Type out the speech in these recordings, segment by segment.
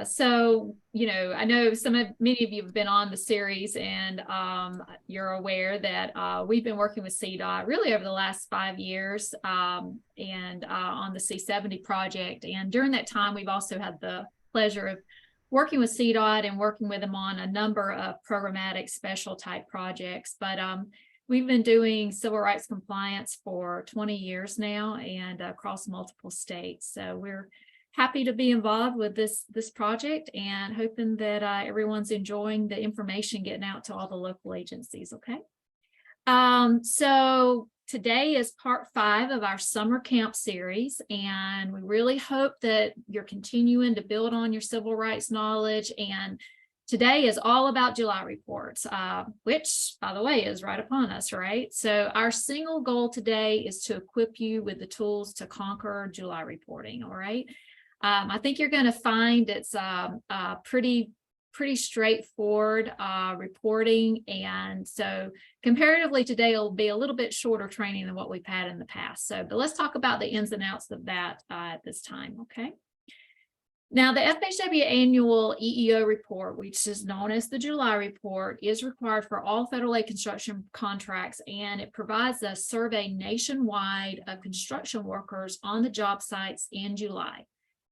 So, I know many of you have been on the series, and you're aware that we've been working with CDOT really over the last 5 years, and on the C70 project. And during that time, we've also had the pleasure of working with CDOT and working with them on a number of programmatic special type projects. But we've been doing civil rights compliance for 20 years now, and across multiple states. So we're happy to be involved with this project, and hoping that everyone's enjoying the information getting out to all the local agencies. Okay. So today is part 5 of our summer camp series, and we really hope that you're continuing to build on your civil rights knowledge. And today is all about July reports, which, by the way, is right upon us, right? So our single goal today is to equip you with the tools to conquer July reporting. All right. I think you're going to find it's pretty straightforward reporting, and so comparatively today will be a little bit shorter training than what we've had in the past. So, but let's talk about the ins and outs of that at this time. Okay. Now, the FHWA annual EEO report, which is known as the July report, is required for all federal aid construction contracts, and it provides a survey nationwide of construction workers on the job sites in July.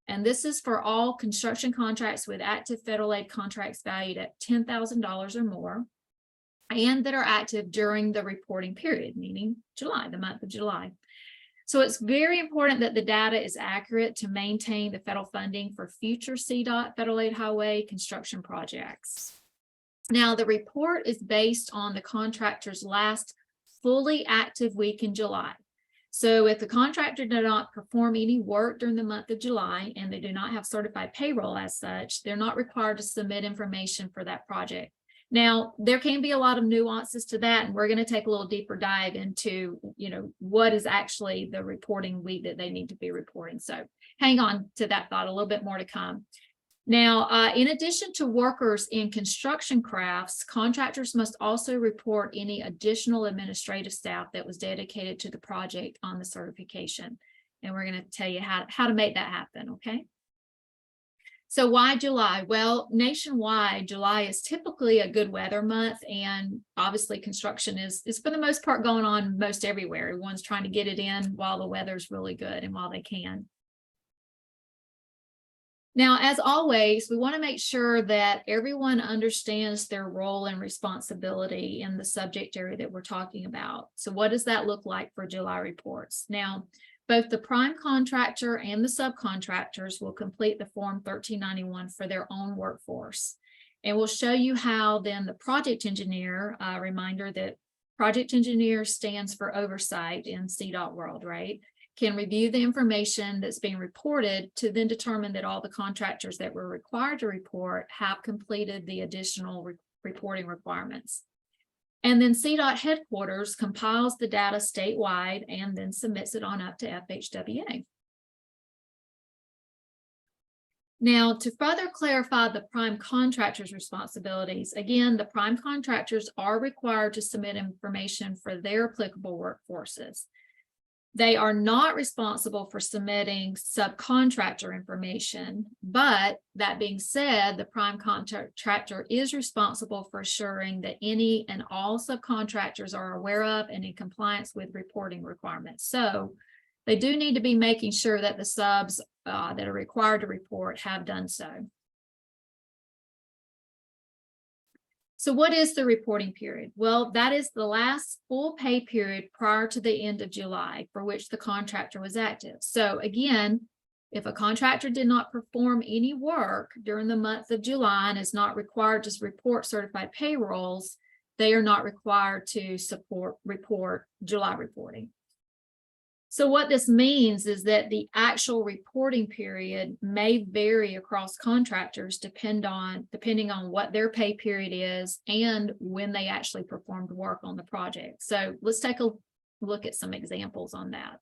And this is for all construction contracts with active federal aid contracts valued at $10,000 or more, and that are active during the reporting period, meaning July, the month of July. So it's very important that the data is accurate to maintain the federal funding for future CDOT federal aid highway construction projects. Now, the report is based on the contractor's last fully active week in July. So if the contractor did not perform any work during the month of July, and they do not have certified payroll as such, they're not required to submit information for that project. Now, there can be a lot of nuances to that, and we're going to take a little deeper dive into, what is actually the reporting week that they need to be reporting. So hang on to that thought, a little bit more to come. Now, in addition to workers in construction crafts, contractors must also report any additional administrative staff that was dedicated to the project on the certification. And we're going to tell you how to make that happen, okay? So why July? Well, nationwide, July is typically a good weather month, and obviously construction is for the most part going on most everywhere. Everyone's trying to get it in while the weather's really good and while they can. Now, as always, we want to make sure that everyone understands their role and responsibility in the subject area that we're talking about. So what does that look like for July reports? Now, both the prime contractor and the subcontractors will complete the Form 1391 for their own workforce. And we'll show you how then the project engineer, reminder that project engineer stands for oversight in CDOT world, right? Can review the information that's being reported to then determine that all the contractors that were required to report have completed the additional reporting requirements. And then CDOT headquarters compiles the data statewide and then submits it on up to FHWA. Now, to further clarify the prime contractor's responsibilities, again, the prime contractors are required to submit information for their applicable workforces. They are not responsible for submitting subcontractor information, but that being said, the prime contractor is responsible for assuring that any and all subcontractors are aware of and in compliance with reporting requirements. So they do need to be making sure that the subs that are required to report have done so. So what is the reporting period? Well, that is the last full pay period prior to the end of July for which the contractor was active. So again, if a contractor did not perform any work during the month of July and is not required to report certified payrolls, they are not required to report July reporting. So what this means is that the actual reporting period may vary across contractors depending on what their pay period is and when they actually performed work on the project. So let's take a look at some examples on that.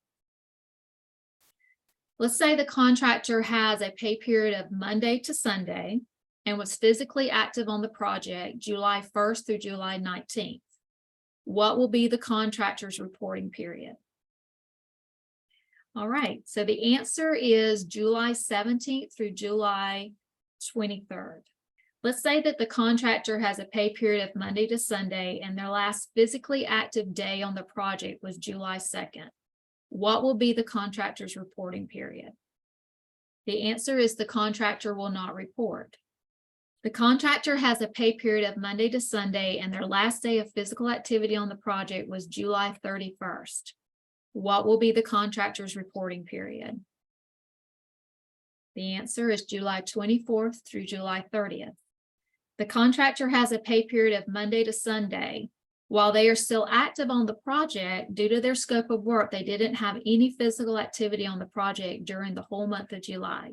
Let's say the contractor has a pay period of Monday to Sunday and was physically active on the project July 1st through July 19th. What will be the contractor's reporting period? All right, so the answer is July 17th through July 23rd. Let's say that the contractor has a pay period of Monday to Sunday and their last physically active day on the project was July 2nd. What will be the contractor's reporting period? The answer is the contractor will not report. The contractor has a pay period of Monday to Sunday and their last day of physical activity on the project was July 31st. What will be the contractor's reporting period? The answer is July 24th through July 30th. The contractor has a pay period of Monday to Sunday. While they are still active on the project, due to their scope of work, they didn't have any physical activity on the project during the whole month of July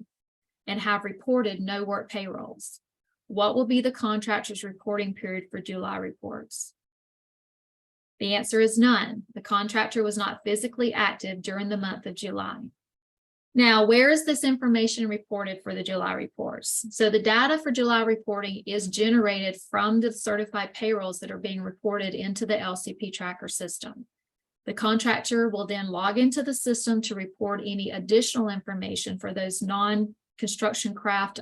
and have reported no work payrolls. What will be the contractor's reporting period for July reports? The answer is none. The contractor was not physically active during the month of July. Now, where is this information reported for the July reports? So the data for July reporting is generated from the certified payrolls that are being reported into the LCP tracker system. The contractor will then log into the system to report any additional information for those non-construction craft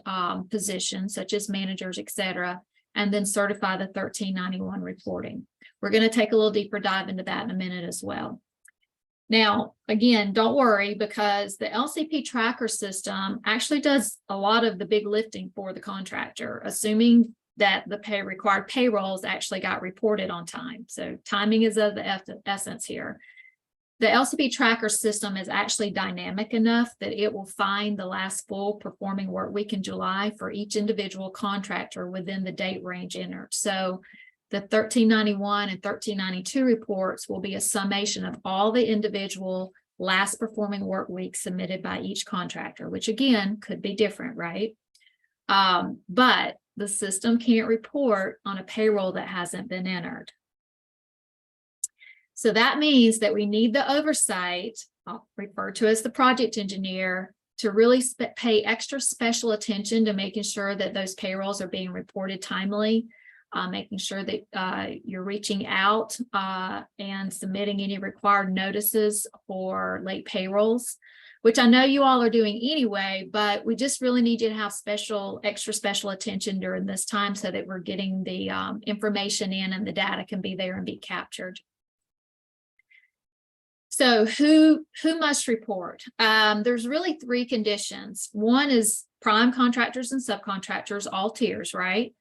positions, such as managers, et cetera, and then certify the 1391 reporting. We're going to take a little deeper dive into that in a minute as well. Now, again, don't worry, because the LCP tracker system actually does a lot of the big lifting for the contractor, assuming that the required payrolls actually got reported on time. So timing is of the essence here. The LCP tracker system is actually dynamic enough that it will find the last full performing work week in July for each individual contractor within the date range entered. So the 1391 and 1392 reports will be a summation of all the individual last performing work weeks submitted by each contractor, which again could be different, right? But the system can't report on a payroll that hasn't been entered. So that means that we need the oversight, I'll refer to as the project engineer, to really pay extra special attention to making sure that those payrolls are being reported timely. Making sure that you're reaching out and submitting any required notices for late payrolls, which I know you all are doing anyway, but we just really need you to have extra special attention during this time so that we're getting the information in and the data can be there and be captured. So who must report? There's really three conditions. One is prime contractors and subcontractors, all tiers, right?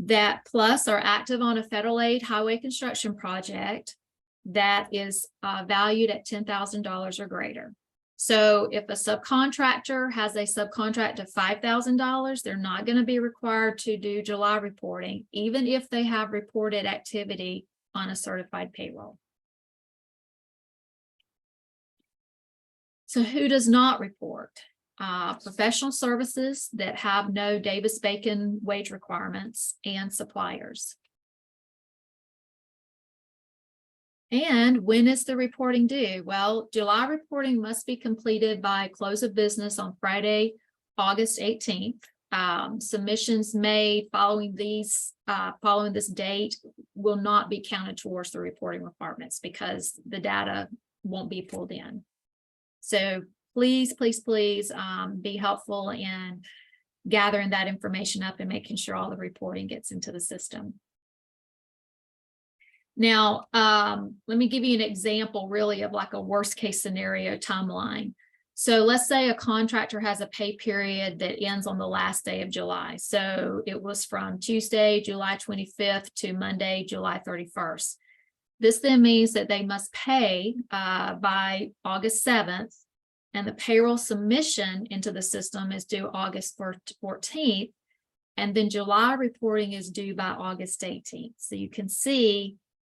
That plus are active on a federal aid highway construction project that is valued at $10,000 or greater. So if a subcontractor has a subcontract of $5,000, they're not going to be required to do July reporting, even if they have reported activity on a certified payroll. So who does not report? Professional services that have no Davis-Bacon wage requirements and suppliers. And when is the reporting due? Well, July reporting must be completed by close of business on Friday, August 18th. Submissions made following this date will not be counted towards the reporting requirements because the data won't be pulled in. So please, please, please be helpful in gathering that information up and making sure all the reporting gets into the system. Now, let me give you an example really of like a worst case scenario timeline. So let's say a contractor has a pay period that ends on the last day of July. So it was from Tuesday, July 25th to Monday, July 31st. This then means that they must pay by August 7th. And the payroll submission into the system is due August 14th, and then July reporting is due by August 18th. So you can see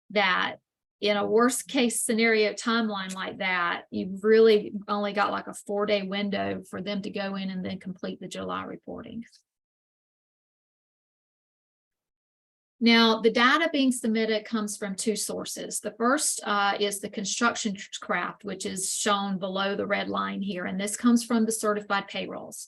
that in a worst case scenario timeline like that, you've really only got like a 4-day window for them to go in and then complete the July reporting. Now, the data being submitted comes from two sources. The first is the construction craft, which is shown below the red line here, and this comes from the certified payrolls.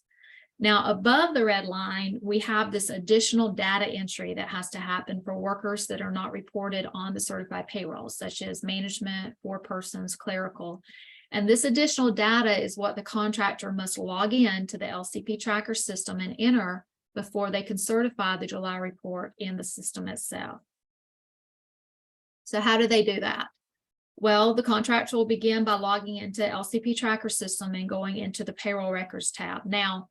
Now, above the red line, we have this additional data entry that has to happen for workers that are not reported on the certified payrolls, such as management, forepersons, clerical. And this additional data is what the contractor must log in to the LCP tracker system and enter before they can certify the July report in the system itself. So how do they do that? Well, the contractor will begin by logging into LCP Tracker system and going into the payroll records tab. Now,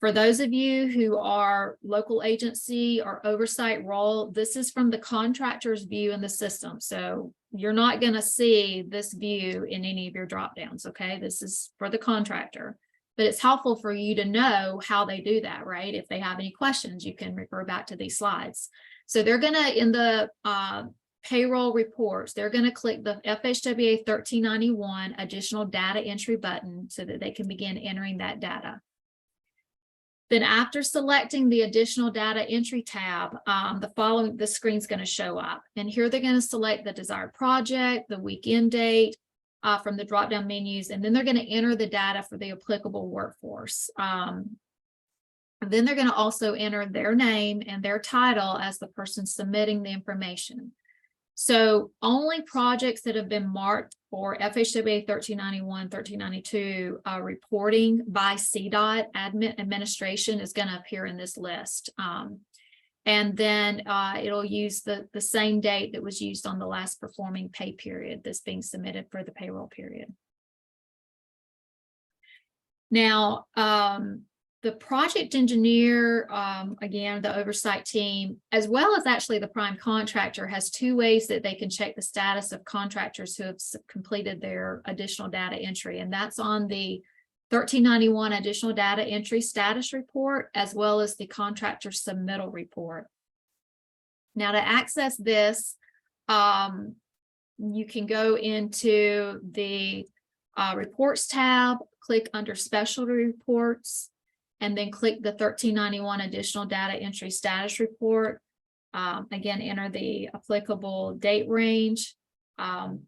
for those of you who are local agency or oversight role, this is from the contractor's view in the system. So you're not going to see this view in any of your drop downs. Okay, this is for the contractor, but it's helpful for you to know how they do that, right? If they have any questions, you can refer back to these slides. So they're going to, in the payroll reports, they're going to click the FHWA 1391 additional data entry button so that they can begin entering that data. Then after selecting the additional data entry tab, the screen's going to show up. And here they're going to select the desired project, the weekend date from the drop-down menus, and then they're going to enter the data for the applicable workforce. Then they're going to also enter their name and their title as the person submitting the information. So only projects that have been marked for FHWA 1391, 1392 reporting by CDOT administration is going to appear in this list. And then it'll use the same date that was used on the last performing pay period that's being submitted for the payroll period. Now, the project engineer, again, the oversight team, as well as actually the prime contractor, has two ways that they can check the status of contractors who have completed their additional data entry. And that's on the 1391 additional data entry status report, as well as the contractor submittal report. Now, to access this, you can go into the reports tab, click under specialty reports, and then click the 1391 additional data entry status report. Again, enter the applicable date range.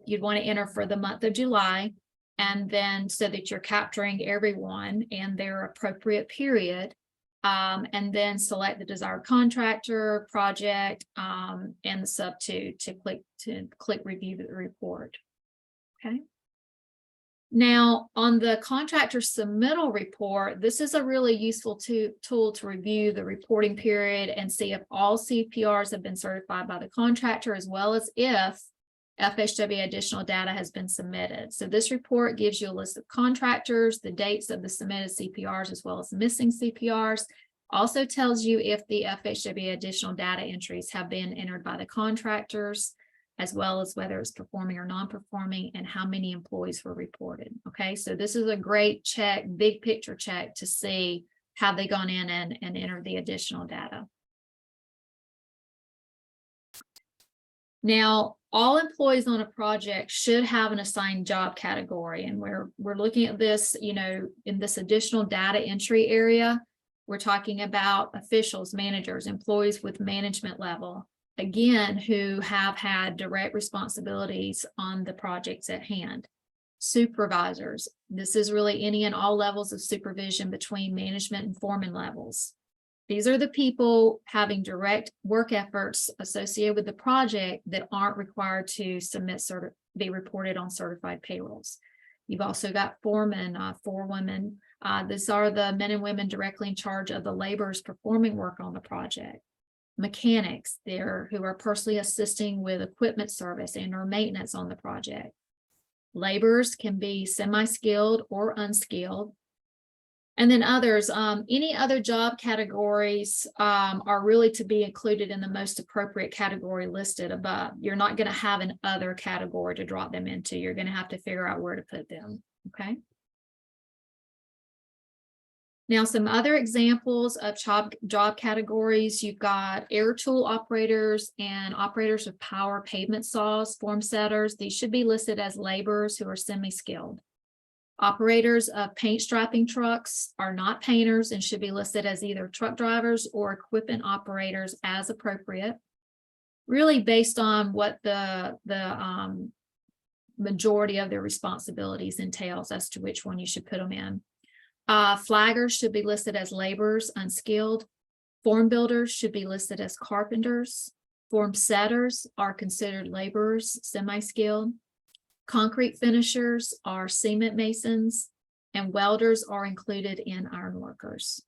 You'd want to enter for the month of July, and then so that you're capturing everyone and their appropriate period, and then select the desired contractor, project, and the sub to click review the report. Okay. Now, on the contractor submittal report, this is a really useful tool to review the reporting period and see if all CPRs have been certified by the contractor, as well as if FHWA additional data has been submitted. So this report gives you a list of contractors, the dates of the submitted CPRs, as well as missing CPRs. Also tells you if the FHWA additional data entries have been entered by the contractors, as well as whether it's performing or non-performing and how many employees were reported. Okay, so this is a great check, big picture check to see have they gone in and entered the additional data. Now, all employees on a project should have an assigned job category, and we're looking at this, you know, in this additional data entry area. We're talking about officials, managers, employees with management level, again, who have had direct responsibilities on the projects at hand. Supervisors, this is really any and all levels of supervision between management and foreman levels. These are the people having direct work efforts associated with the project that aren't required to be reported on certified payrolls. You've also got foremen, forewomen. These are the men and women directly in charge of the laborers performing work on the project. Mechanics, who are personally assisting with equipment service and or maintenance on the project. Laborers can be semi-skilled or unskilled. And then others, any other job categories are really to be included in the most appropriate category listed above. You're not going to have an other category to drop them into. You're going to have to figure out where to put them, okay? Now, some other examples of job categories, you've got air tool operators and operators of power pavement saws, form setters. These should be listed as laborers who are semi-skilled. Operators of paint striping trucks are not painters and should be listed as either truck drivers or equipment operators as appropriate, really based on what the majority of their responsibilities entails as to which one you should put them in. Flaggers should be listed as laborers, unskilled. Form builders should be listed as carpenters. Form setters are considered laborers, semi-skilled. Concrete finishers are cement masons, and welders are included in iron workers.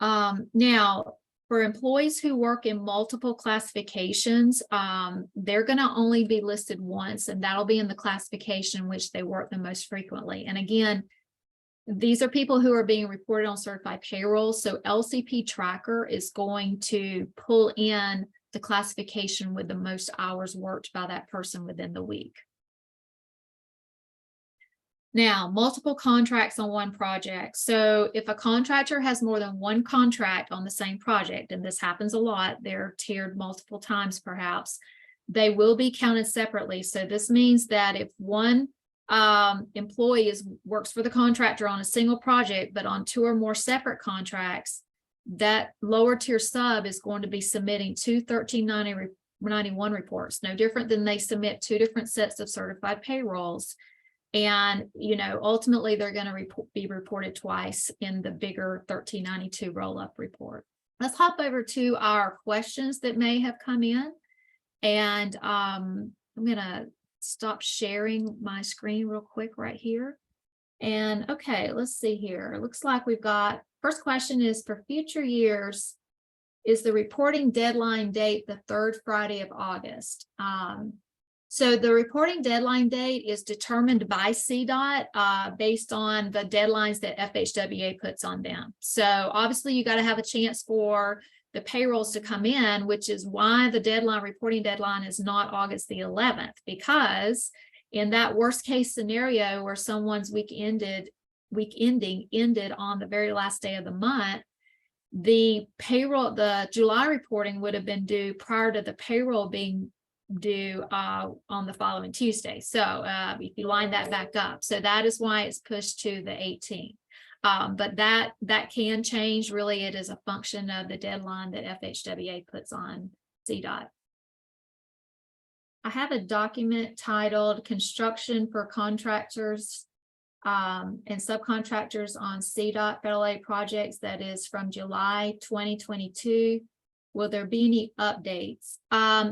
Now, for employees who work in multiple classifications, they're going to only be listed once, and that'll be in the classification in which they work the most frequently. And again, these are people who are being reported on certified payroll. So LCP Tracker is going to pull in the classification with the most hours worked by that person within the week. Now, multiple contracts on one project. So if a contractor has more than one contract on the same project, and this happens a lot, they're tiered multiple times perhaps, they will be counted separately. So this means that if one employee works for the contractor on a single project, but on 2 or more separate contracts, that lower tier sub is going to be submitting 2 1391 reports, no different than they submit 2 different sets of certified payrolls. And, ultimately they're going to be reported twice in the bigger 1392 roll-up report. Let's hop over to our questions that may have come in. And I'm going to stop sharing my screen real quick right here. And okay, let's see here. It looks like we've got, first question is, for future years, is the reporting deadline date the 3rd Friday of August? So the reporting deadline date is determined by CDOT based on the deadlines that FHWA puts on them. So obviously you got to have a chance for the payrolls to come in, which is why the reporting deadline is not August the 11th, because in that worst case scenario where someone's week ending ended on the very last day of the month, the July reporting would have been due prior to the payroll being due on the following Tuesday. So if you line that back up, so that is why it's pushed to the 18th. But that can change. Really, it is a function of the deadline that FHWA puts on CDOT. I have a document titled Construction for Contractors and Subcontractors on CDOT Federal Aid Projects that is from July 2022. Will there be any updates?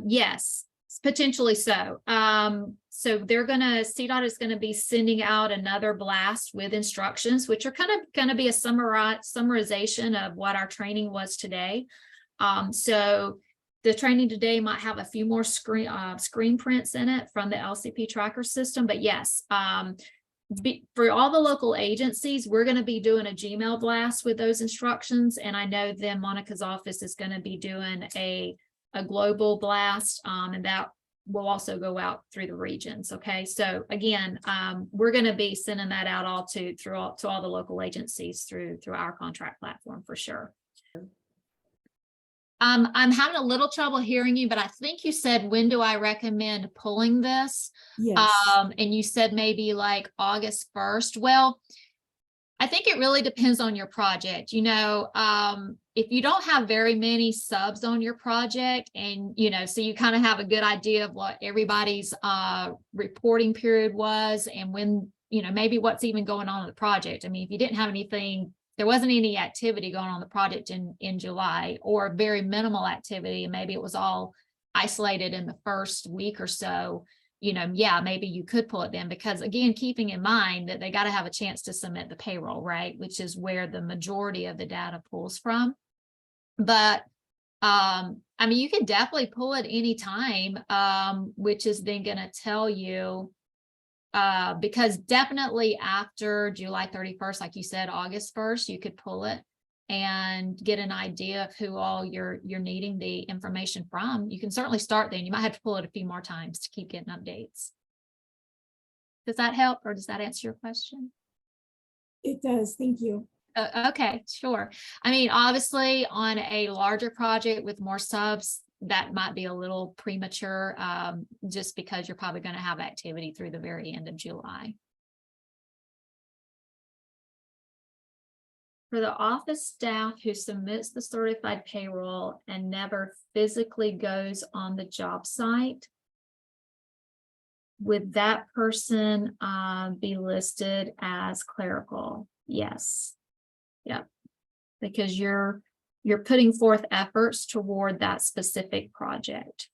Yes. Potentially so. So CDOT is going to be sending out another blast with instructions, which are kind of going to be a summarization of what our training was today. So the training today might have a few more screen prints in it from the LCP tracker system. But yes, for all the local agencies, we're going to be doing a Gmail blast with those instructions. And I know then Monica's office is going to be doing a global blast, and that will also go out through the regions. Okay, so again, we're going to be sending that out to all the local agencies through our contract platform for sure. I'm having a little trouble hearing you, but I think you said, when do I recommend pulling this? Yes. And you said maybe like August 1st. Well, I think it really depends on your project. If you don't have very many subs on your project, and so you kind of have a good idea of what everybody's reporting period was, and when maybe what's even going on in the project. I mean, if you didn't have anything, there wasn't any activity going on the project in July, or very minimal activity, and maybe it was all isolated in the first week or so, yeah, maybe you could pull it then, because again, keeping in mind that they got to have a chance to submit the payroll, right? Which is where the majority of the data pulls from. But I mean, you can definitely pull it anytime, which is then going to tell you, because definitely after July 31st, like you said, August 1st, you could pull it and get an idea of who all you're needing the information from. You can certainly start then. You might have to pull it a few more times to keep getting updates. Does that help, or does that answer your question? It does. Thank you. Okay, sure. I mean, obviously on a larger project with more subs, that might be a little premature, just because you're probably going to have activity through the very end of July. For the office staff who submits the certified payroll and never physically goes on the job site, would that person be listed as clerical? Yes. Yep. Because you're putting forth efforts toward that specific project.